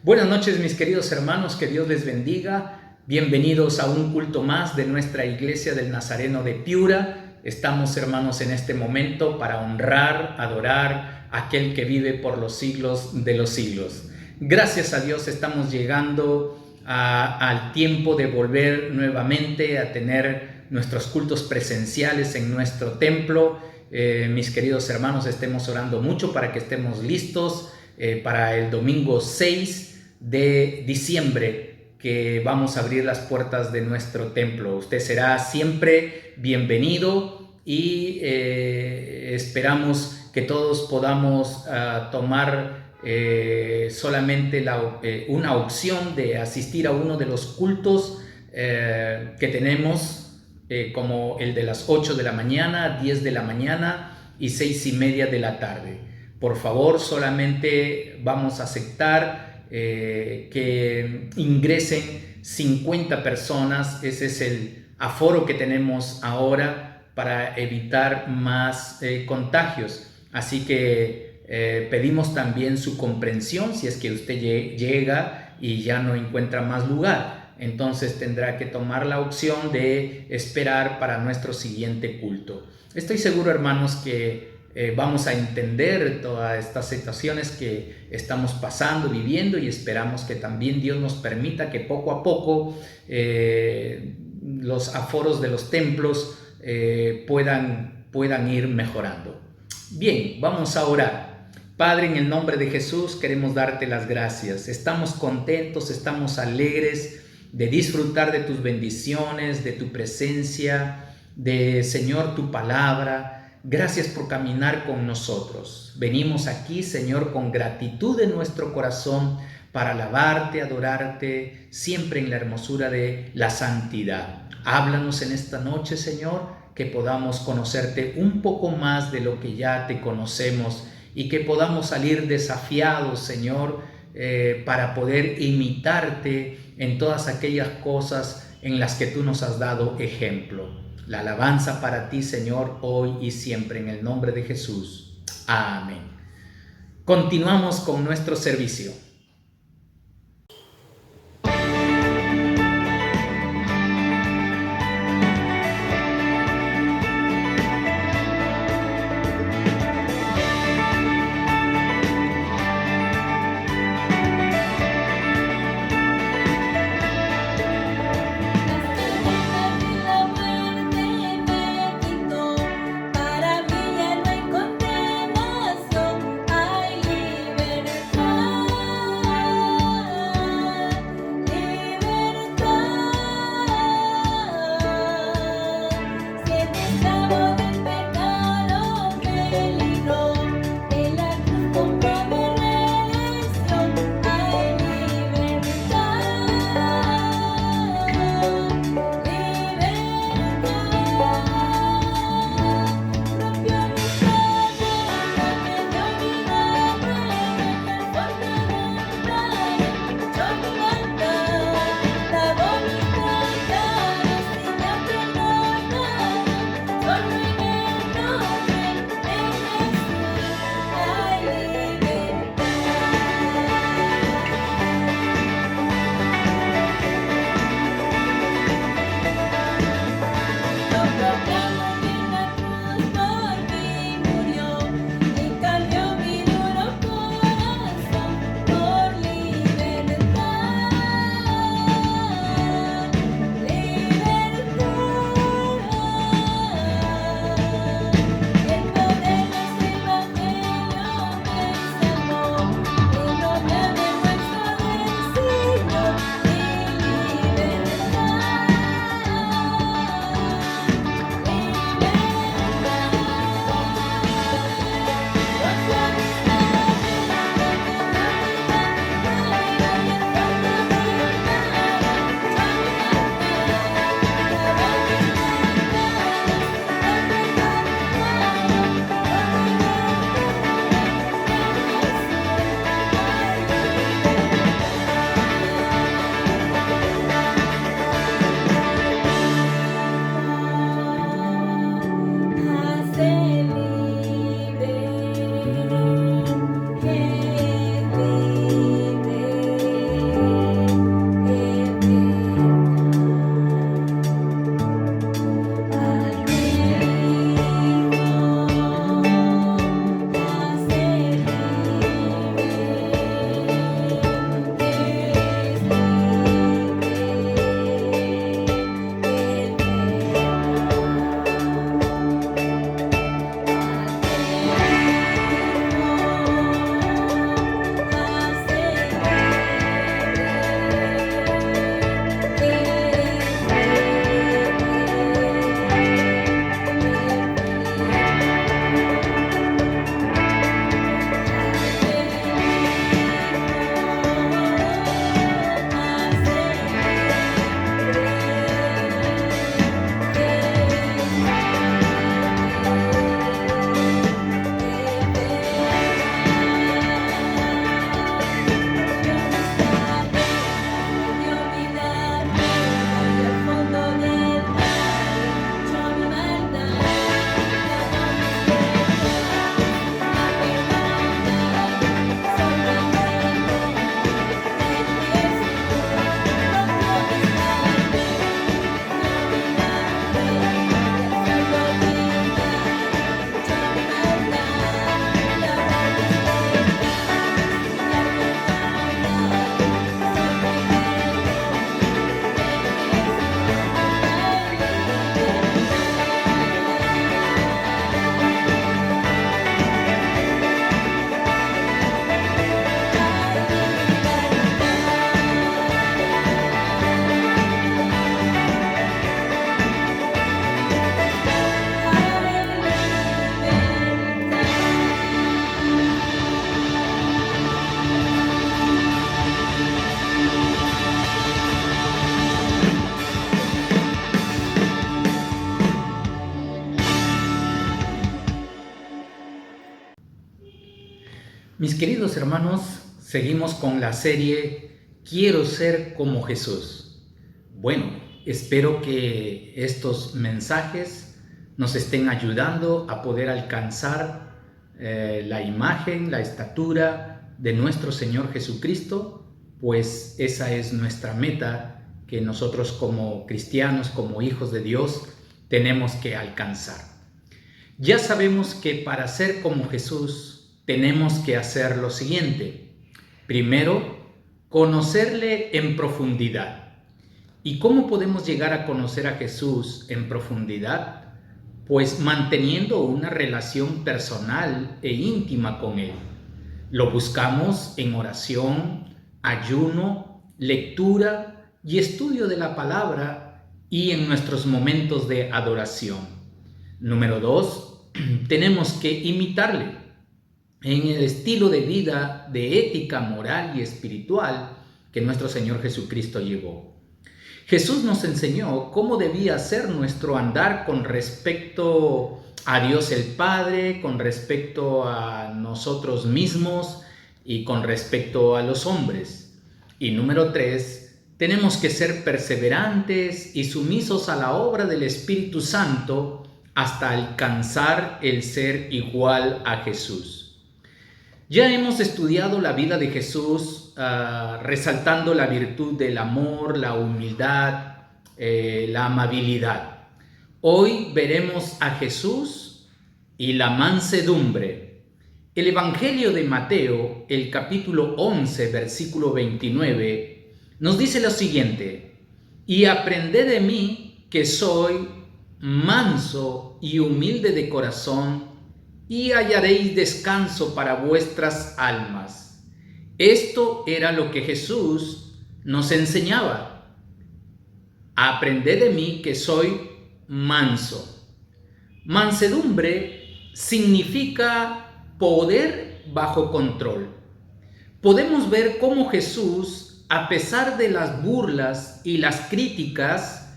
Buenas noches, mis queridos hermanos, que Dios les bendiga. Bienvenidos a un culto más de nuestra Iglesia del Nazareno de Piura. Estamos, hermanos, en este momento para honrar, adorar a aquel que vive por los siglos de los siglos. Gracias a Dios estamos llegando al tiempo de volver nuevamente a tener nuestros cultos presenciales en nuestro templo. Mis queridos hermanos, estemos orando mucho para que estemos listos para el domingo 6 de diciembre, que vamos a abrir las puertas de nuestro templo. Usted será siempre bienvenido y esperamos que todos podamos tomar solamente una opción de asistir a uno de los cultos que tenemos, como el de las 8 de la mañana, 10 de la mañana y 6:30 de la tarde. Por favor, solamente vamos a aceptar que ingresen 50 personas. Ese es el aforo que tenemos ahora para evitar más contagios. Así que pedimos también su comprensión si es que usted llega y ya no encuentra más lugar. Entonces tendrá que tomar la opción de esperar para nuestro siguiente culto. Estoy seguro, hermanos, que vamos a entender todas estas situaciones que estamos pasando, viviendo, y esperamos que también Dios nos permita que poco a poco los aforos de los templos puedan ir mejorando. Bien, vamos a orar. Padre, en el nombre de Jesús queremos darte las gracias. Estamos contentos, estamos alegres de disfrutar de tus bendiciones, de tu presencia, de, Señor, tu palabra. Gracias por caminar con nosotros. Venimos aquí, Señor, con gratitud en nuestro corazón para alabarte, adorarte, siempre en la hermosura de la santidad. Háblanos en esta noche, Señor, que podamos conocerte un poco más de lo que ya te conocemos y que podamos salir desafiados, Señor, para poder imitarte en todas aquellas cosas en las que tú nos has dado ejemplo. La alabanza para ti, Señor, hoy y siempre, en el nombre de Jesús. Amén. Continuamos con nuestro servicio. Para mí ya no encontré más, hay libertad. Mis queridos hermanos, seguimos con la serie Quiero ser como Jesús. Bueno, espero que estos mensajes nos estén ayudando a poder alcanzar la imagen, la estatura de nuestro Señor Jesucristo, pues esa es nuestra meta que nosotros como cristianos, como hijos de Dios, tenemos que alcanzar. Ya sabemos que para ser como Jesús tenemos que hacer lo siguiente. Primero, conocerle en profundidad. ¿Y cómo podemos llegar a conocer a Jesús en profundidad? Pues manteniendo una relación personal e íntima con Él. Lo buscamos en oración, ayuno, lectura y estudio de la palabra y en nuestros momentos de adoración. Número 2, tenemos que imitarle en el estilo de vida, de ética moral y espiritual que nuestro Señor Jesucristo llevó. Jesús nos enseñó cómo debía ser nuestro andar con respecto a Dios el Padre, con respecto a nosotros mismos y con respecto a los hombres. Y número 3, tenemos que ser perseverantes y sumisos a la obra del Espíritu Santo hasta alcanzar el ser igual a Jesús. Ya hemos estudiado la vida de Jesús, resaltando la virtud del amor, la humildad, la amabilidad. Hoy veremos a Jesús y la mansedumbre. El Evangelio de Mateo, el capítulo 11, versículo 29, nos dice lo siguiente: y aprended de mí que soy manso y humilde de corazón, y hallaréis descanso para vuestras almas. Esto era lo que Jesús nos enseñaba. Aprended de mí que soy manso. Mansedumbre significa poder bajo control. Podemos ver cómo Jesús, a pesar de las burlas y las críticas,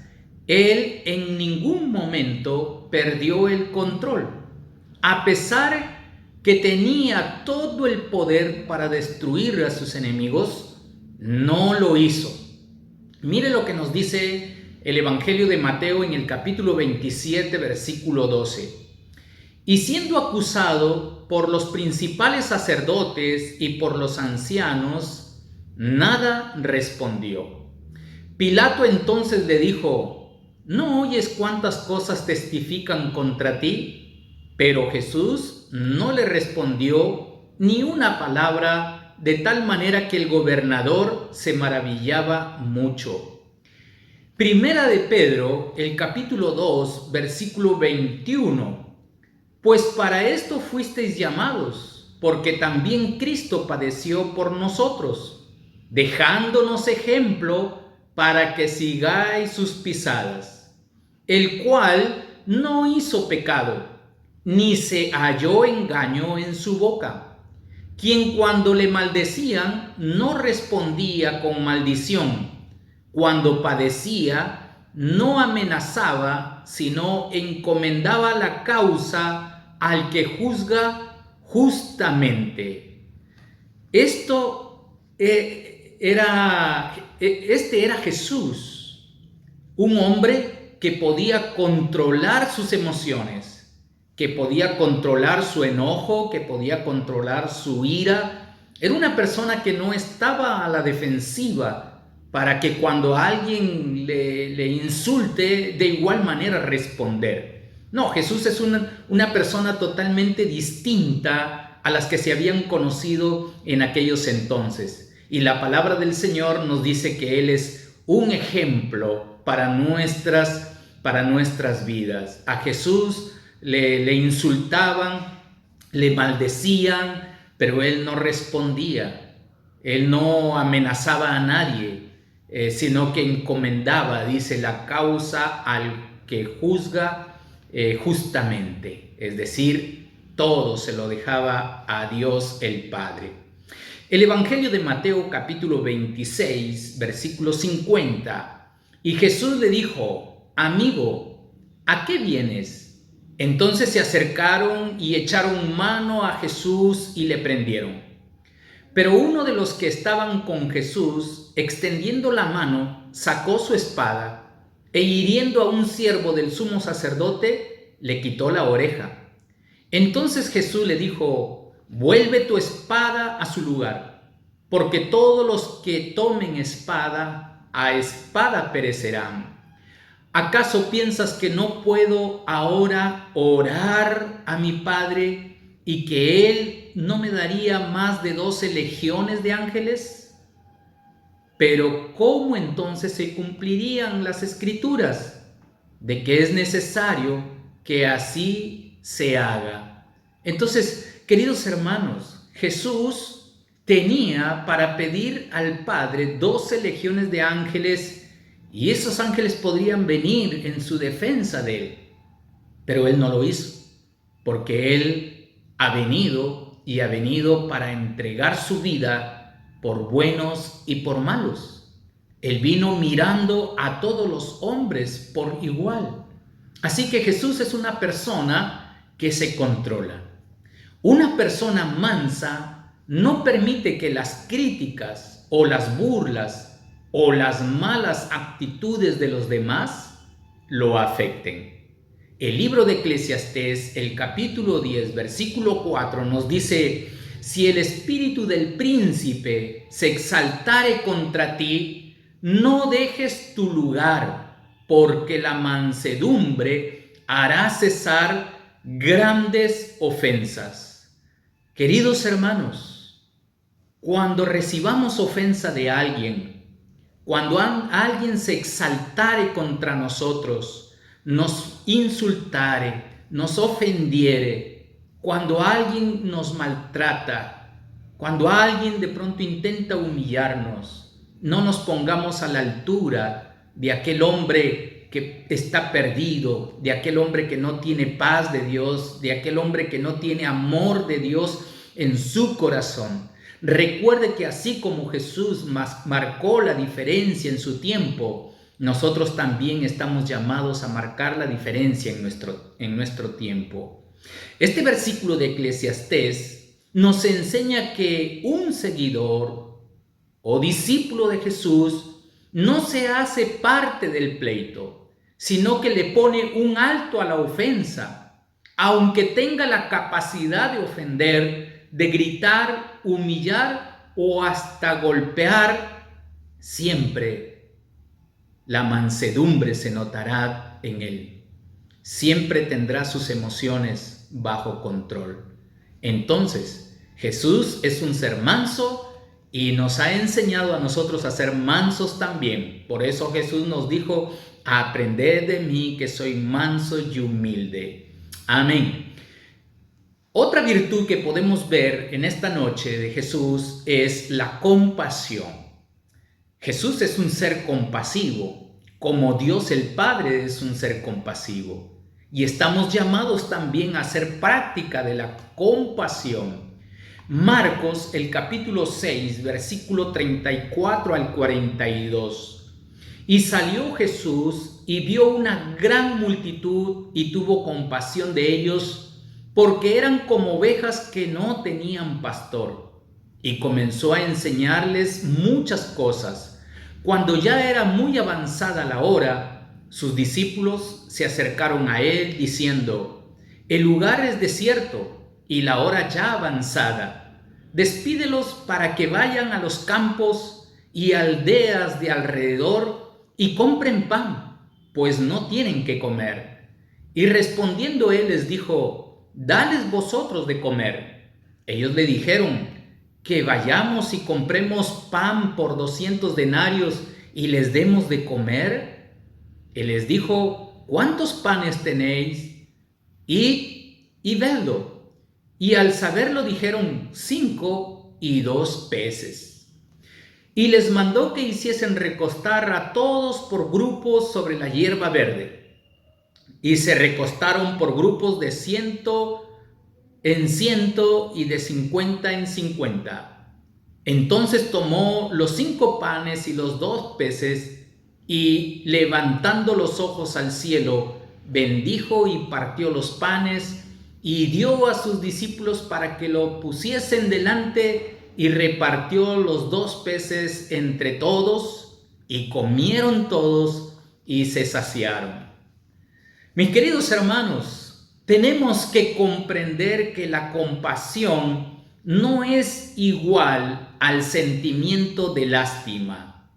Él en ningún momento perdió el control. A pesar que tenía todo el poder para destruir a sus enemigos, no lo hizo. Mire lo que nos dice el Evangelio de Mateo en el capítulo 27, versículo 12. Y siendo acusado por los principales sacerdotes y por los ancianos, nada respondió. Pilato entonces le dijo: ¿no oyes cuántas cosas testifican contra ti? Pero Jesús no le respondió ni una palabra, de tal manera que el gobernador se maravillaba mucho. Primera de Pedro, el capítulo 2, versículo 21. Pues para esto fuisteis llamados, porque también Cristo padeció por nosotros, dejándonos ejemplo para que sigáis sus pisadas, el cual no hizo pecado, ni se halló engaño en su boca, quien cuando le maldecían no respondía con maldición, cuando padecía no amenazaba, sino encomendaba la causa al que juzga justamente. Este era Jesús, un hombre que podía controlar sus emociones, que podía controlar su enojo, que podía controlar su ira. Era una persona que no estaba a la defensiva para que cuando alguien le insulte, de igual manera responder. No, Jesús es una persona totalmente distinta a las que se habían conocido en aquellos entonces. Y la palabra del Señor nos dice que Él es un ejemplo para nuestras vidas. A Jesús le insultaban, le maldecían, pero Él no respondía. Él no amenazaba a nadie, sino que encomendaba, dice, la causa al que juzga justamente. Es decir, todo se lo dejaba a Dios el Padre. El Evangelio de Mateo capítulo 26, versículo 50. Y Jesús le dijo: amigo, ¿a qué vienes? Entonces se acercaron y echaron mano a Jesús y le prendieron. Pero uno de los que estaban con Jesús, extendiendo la mano, sacó su espada e hiriendo a un siervo del sumo sacerdote, le quitó la oreja. Entonces Jesús le dijo: vuelve tu espada a su lugar, porque todos los que tomen espada, a espada perecerán. ¿Acaso piensas que no puedo ahora orar a mi Padre y que Él no me daría más de 12 legiones de ángeles? Pero ¿cómo entonces se cumplirían las Escrituras de que es necesario que así se haga? Entonces, queridos hermanos, Jesús tenía para pedir al Padre 12 legiones de ángeles, y esos ángeles podrían venir en su defensa de Él. Pero Él no lo hizo, porque Él ha venido para entregar su vida por buenos y por malos. Él vino mirando a todos los hombres por igual. Así que Jesús es una persona que se controla. Una persona mansa no permite que las críticas o las burlas o las malas actitudes de los demás lo afecten. El libro de Eclesiastés, el capítulo 10, versículo 4 nos dice: si el espíritu del príncipe se exaltare contra ti, no dejes tu lugar, porque la mansedumbre hará cesar grandes ofensas. Queridos hermanos, cuando recibamos ofensa de alguien, cuando alguien se exaltare contra nosotros, nos insultare, nos ofendiere, cuando alguien nos maltrata, cuando alguien de pronto intenta humillarnos, no nos pongamos a la altura de aquel hombre que está perdido, de aquel hombre que no tiene paz de Dios, de aquel hombre que no tiene amor de Dios en su corazón. Recuerde que así como Jesús marcó la diferencia en su tiempo, nosotros también estamos llamados a marcar la diferencia en nuestro tiempo. Este versículo de Eclesiastés nos enseña que un seguidor o discípulo de Jesús no se hace parte del pleito, sino que le pone un alto a la ofensa, aunque tenga la capacidad de ofender, de gritar, humillar o hasta golpear. Siempre la mansedumbre se notará en él. Siempre tendrá sus emociones bajo control. Entonces, Jesús es un ser manso y nos ha enseñado a nosotros a ser mansos también. Por eso Jesús nos dijo: aprended de mí, que soy manso y humilde. Amén. Otra virtud que podemos ver en esta noche de Jesús es la compasión. Jesús es un ser compasivo, como Dios el Padre es un ser compasivo. Y estamos llamados también a hacer práctica de la compasión. Marcos, el capítulo 6, versículo 34 al 42. Y salió Jesús y vio una gran multitud y tuvo compasión de ellos, porque eran como ovejas que no tenían pastor. Y comenzó a enseñarles muchas cosas. Cuando ya era muy avanzada la hora, sus discípulos se acercaron a él diciendo: el lugar es desierto y la hora ya avanzada. Despídelos para que vayan a los campos y aldeas de alrededor y compren pan, pues no tienen que comer. Y respondiendo él les dijo: dales vosotros de comer. Ellos le dijeron: que vayamos y compremos pan por 200 denarios y les demos de comer. Él les dijo: ¿cuántos panes tenéis? Y vedlo. Y al saberlo dijeron: 5 y 2 peces. Y les mandó que hiciesen recostar a todos por grupos sobre la hierba verde. Y se recostaron por grupos de 100 en 100 y de 50 en 50. Entonces tomó los 5 panes y los 2 peces y, levantando los ojos al cielo, bendijo y partió los panes y dio a sus discípulos para que lo pusiesen delante y repartió los 2 peces entre todos, y comieron todos y se saciaron. Mis queridos hermanos, tenemos que comprender que la compasión no es igual al sentimiento de lástima.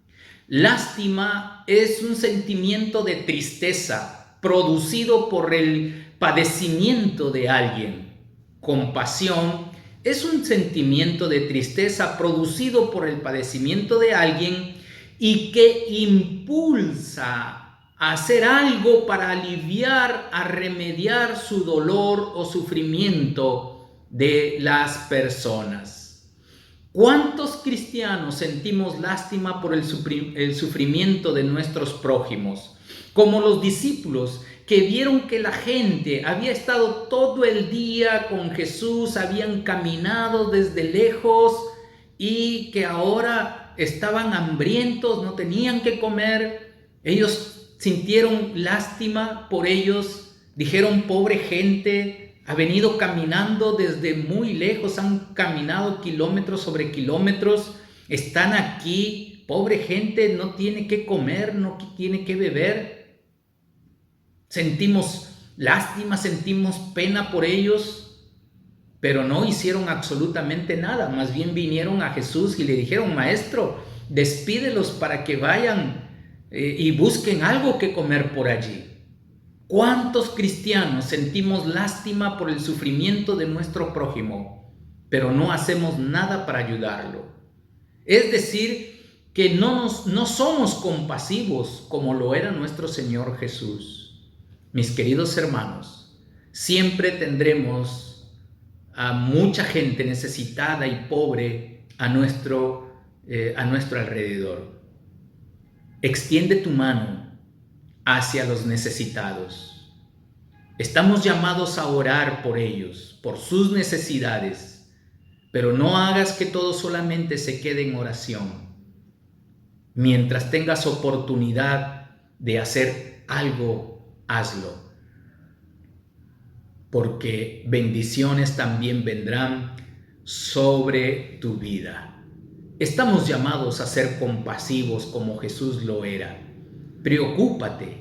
Lástima es un sentimiento de tristeza producido por el padecimiento de alguien. Compasión es un sentimiento de tristeza producido por el padecimiento de alguien y que impulsa a hacer algo para aliviar, a remediar su dolor o sufrimiento de las personas. ¿Cuántos cristianos sentimos lástima por el sufrimiento de nuestros prójimos? Como los discípulos que vieron que la gente había estado todo el día con Jesús, habían caminado desde lejos y que ahora estaban hambrientos, no tenían que comer. Ellos sintieron lástima por ellos, dijeron: pobre gente, ha venido caminando desde muy lejos, han caminado kilómetros sobre kilómetros, están aquí, pobre gente, no tiene que comer, no tiene que beber. Sentimos lástima, sentimos pena por ellos, pero no hicieron absolutamente nada. Más bien vinieron a Jesús y le dijeron: Maestro, despídelos para que vayan y busquen algo que comer por allí. ¿Cuántos cristianos sentimos lástima por el sufrimiento de nuestro prójimo, pero no hacemos nada para ayudarlo? Es decir, que no somos compasivos como lo era nuestro Señor Jesús. Mis queridos hermanos, siempre tendremos a mucha gente necesitada y pobre a nuestro alrededor. Extiende tu mano hacia los necesitados. Estamos llamados a orar por ellos, por sus necesidades, pero no hagas que todo solamente se quede en oración. Mientras tengas oportunidad de hacer algo, hazlo, porque bendiciones también vendrán sobre tu vida. Estamos llamados a ser compasivos como Jesús lo era. Preocúpate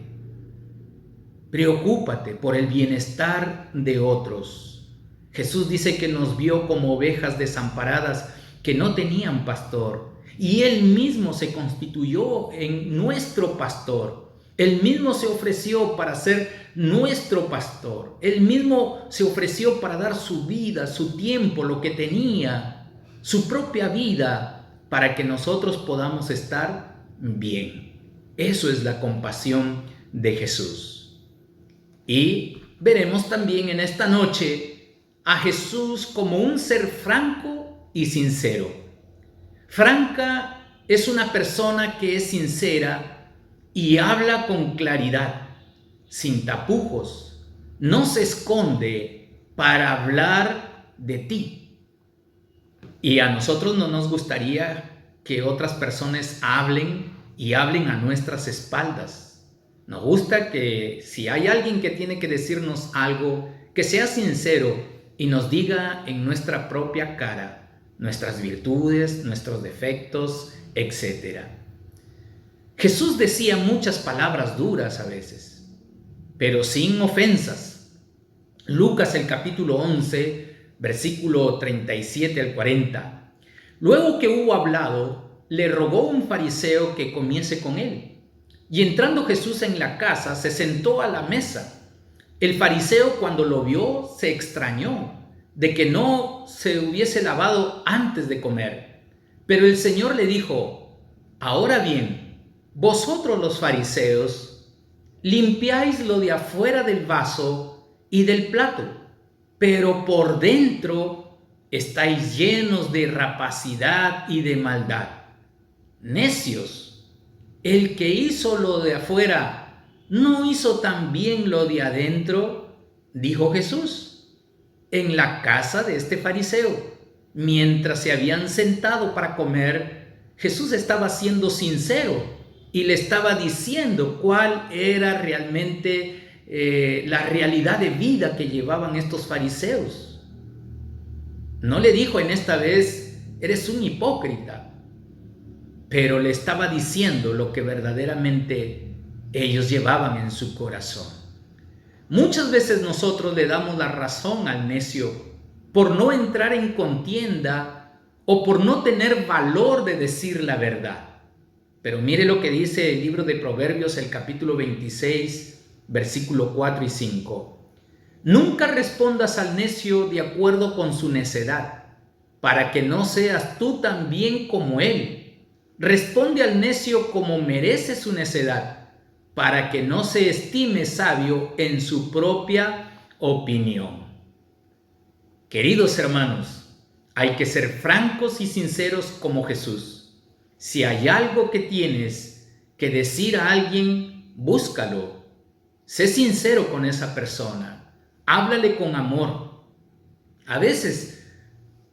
por el bienestar de otros. Jesús dice que nos vio como ovejas desamparadas que no tenían pastor, y Él mismo se constituyó en nuestro pastor. Él mismo se ofreció para ser nuestro pastor. Él mismo se ofreció para dar su vida, su tiempo, lo que tenía, su propia vida, para que nosotros podamos estar bien. Eso es la compasión de Jesús. Y veremos también en esta noche a Jesús como un ser franco y sincero. Franca es una persona que es sincera y habla con claridad, sin tapujos. No se esconde para hablar de ti. Y a nosotros no nos gustaría que otras personas hablen y hablen a nuestras espaldas. Nos gusta que si hay alguien que tiene que decirnos algo, que sea sincero y nos diga en nuestra propia cara nuestras virtudes, nuestros defectos, etc. Jesús decía muchas palabras duras a veces, pero sin ofensas. Lucas el capítulo 11, versículo 37 al 40. Luego que hubo hablado, le rogó un fariseo que comiese con él. Y entrando Jesús en la casa, se sentó a la mesa. El fariseo, cuando lo vio, se extrañó de que no se hubiese lavado antes de comer. Pero el Señor le dijo: ahora bien, vosotros los fariseos limpiáis lo de afuera del vaso y del plato, pero por dentro estáis llenos de rapacidad y de maldad. Necios, el que hizo lo de afuera, ¿no hizo también lo de adentro?, dijo Jesús, en la casa de este fariseo. Mientras se habían sentado para comer, Jesús estaba siendo sincero y le estaba diciendo cuál era realmente la realidad de vida que llevaban estos fariseos. No le dijo en esta vez: eres un hipócrita. Pero le estaba diciendo lo que verdaderamente ellos llevaban en su corazón. Muchas veces nosotros le damos la razón al necio por no entrar en contienda o por no tener valor de decir la verdad. Pero mire lo que dice el libro de Proverbios, el capítulo 26, versículo 4 y 5. Nunca respondas al necio de acuerdo con su necedad, para que no seas tú también como él. Responde al necio como merece su necedad, para que no se estime sabio en su propia opinión. Queridos hermanos, hay que ser francos y sinceros como Jesús. Si hay algo que tienes que decir a alguien, búscalo. Sé sincero con esa persona. Háblale con amor. A veces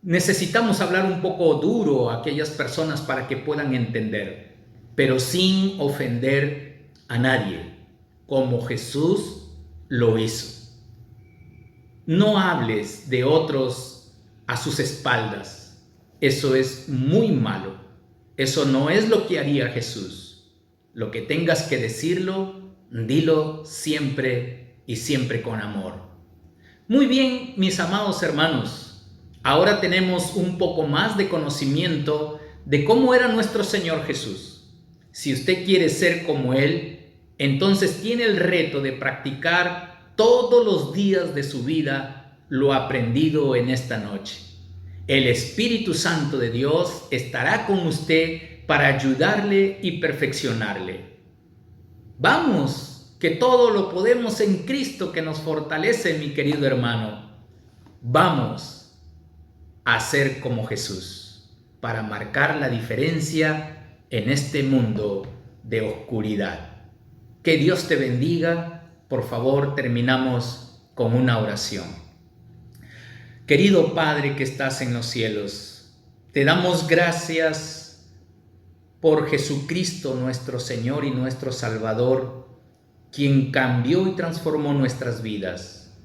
necesitamos hablar un poco duro a aquellas personas para que puedan entender, pero sin ofender a nadie, como Jesús lo hizo. No hables de otros a sus espaldas. Eso es muy malo. Eso no es lo que haría Jesús. Lo que tengas que decirlo, dilo siempre y siempre con amor. Muy bien, mis amados hermanos, ahora tenemos un poco más de conocimiento de cómo era nuestro Señor Jesús. Si usted quiere ser como Él, entonces tiene el reto de practicar todos los días de su vida lo aprendido en esta noche. El Espíritu Santo de Dios estará con usted para ayudarle y perfeccionarle. Vamos, que todo lo podemos en Cristo que nos fortalece, mi querido hermano. Vamos a ser como Jesús para marcar la diferencia en este mundo de oscuridad. Que Dios te bendiga. Por favor, terminamos con una oración. Querido Padre que estás en los cielos, te damos gracias por Jesucristo nuestro Señor y nuestro Salvador, quien cambió y transformó nuestras vidas.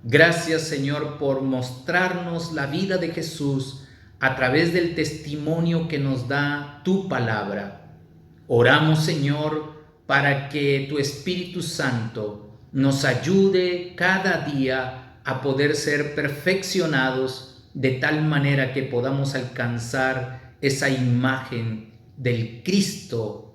Gracias, Señor, por mostrarnos la vida de Jesús a través del testimonio que nos da tu palabra. Oramos, Señor, para que tu Espíritu Santo nos ayude cada día a poder ser perfeccionados de tal manera que podamos alcanzar esa imagen del Cristo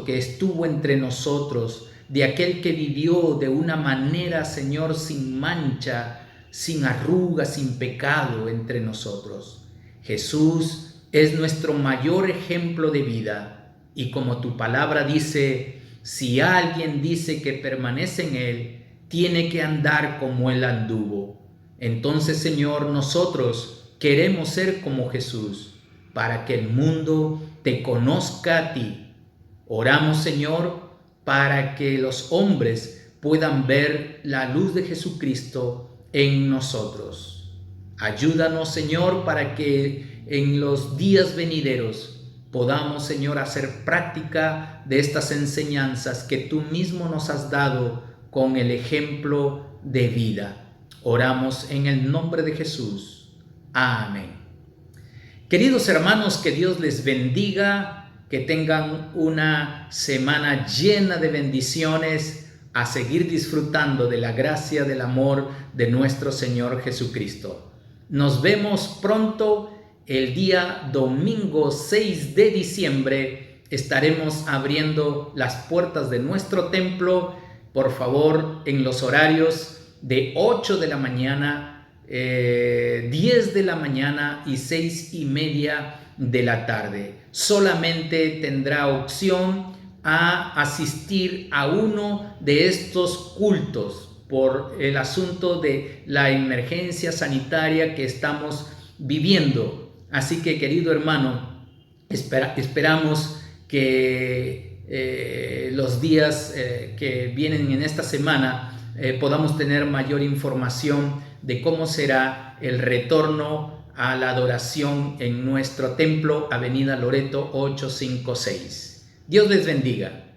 que estuvo entre nosotros, de aquel que vivió de una manera, Señor, sin mancha, sin arruga, sin pecado entre nosotros. Jesús es nuestro mayor ejemplo de vida y como tu palabra dice, si alguien dice que permanece en Él, tiene que andar como Él anduvo. Entonces, Señor, nosotros queremos ser como Jesús para que el mundo te conozca a ti. Oramos, Señor, para que los hombres puedan ver la luz de Jesucristo en nosotros. Ayúdanos, Señor, para que en los días venideros podamos, Señor, hacer práctica de estas enseñanzas que tú mismo nos has dado con el ejemplo de vida. Oramos en el nombre de Jesús. Amén. Queridos hermanos, que Dios les bendiga, que tengan una semana llena de bendiciones, a seguir disfrutando de la gracia, del amor de nuestro Señor Jesucristo. Nos vemos pronto. El día domingo 6 de diciembre estaremos abriendo las puertas de nuestro templo. Por favor, en los horarios de 8 de la mañana, 10 de la mañana y 6:30 de la tarde. Solamente tendrá opción a asistir a uno de estos cultos por el asunto de la emergencia sanitaria que estamos viviendo. Así que, querido hermano, esperamos que los días que vienen en esta semana podamos tener mayor información de cómo será el retorno a la adoración en nuestro templo, Avenida Loreto 856. Dios les bendiga.